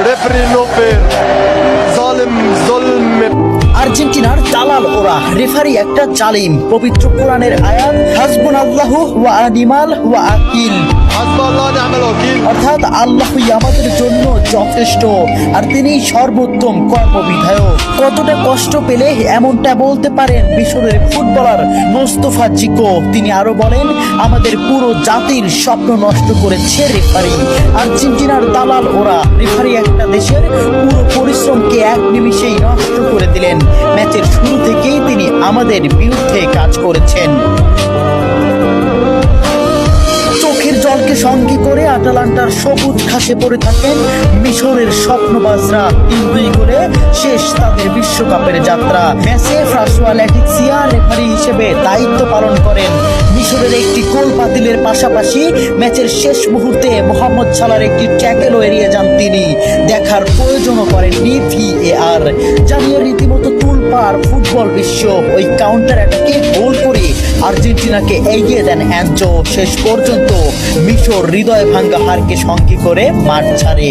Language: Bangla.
রেফারি নো ফেয়ার, জালিম জুলম। আর্জেন্টিনার দালাল ওরা, রেফারি একটা জালিম। পবিত্র কোরআনের আয়াত হাসবুনাল্লাহু ওয়া নিমাল ওয়াকিল, হাসবুল্লাহ ওয়া নি'মাল ওয়াকিল, অর্থাৎ আল্লাহই আমাদের জন্য যথেষ্ট আর তিনি সর্বোত্তম কর্মবিধায়ক। কতটা কষ্ট পেলে এমনটা বলতে পারেন মিশরের ফুটবলার মোস্তফা জিকো। তিনি আরো বলেন, আমাদের পুরো জাতির স্বপ্ন নষ্ট করেছে রেফারি। আর্জেন্টিনার দালাল ওরা, রেফারি একটা দেশের পুরো পরিশ্রমকে এক নিমিষেই নষ্ট করে দিলেন। ম্যাচের শুরু থেকেই তিনি আমাদের বিরুদ্ধে কাজ করেছেন। চোখের জলকে সঙ্গী করে আটালান্টার সবুজ ঘাসে পড়ে থাকেন মিশরের স্বপ্নবাজরা। 3-2 গোলে শেষ তাদের বিশ্বকাপের যাত্রা। ম্যাচে ফ্রাঁসোয়া ল্যাটিক্সিয়া রেফারি হিসেবে দায়িত্ব পালন করেন। মিশরের একটি গোল বাতিলের পাশাপাশি ম্যাচের শেষ মুহূর্তে মোহাম্মদ সালার একটি ট্যাকেলও এড়িয়ে যান তিনি। দেখার প্রয়োজনও করেননি VAR। জানিয়ে রীতিমতো তুলপাড় ফুটবল বিশ্ব। ওই কাউন্টার অ্যাটাকে গোল করে আর্জেন্টিনাকে এগিয়ে দেন অ্যানজো। শেষ পর্যন্ত মিশর হৃদয় ভাঙ্গা হারকে সঙ্গী করে মাঠ ছাড়ে।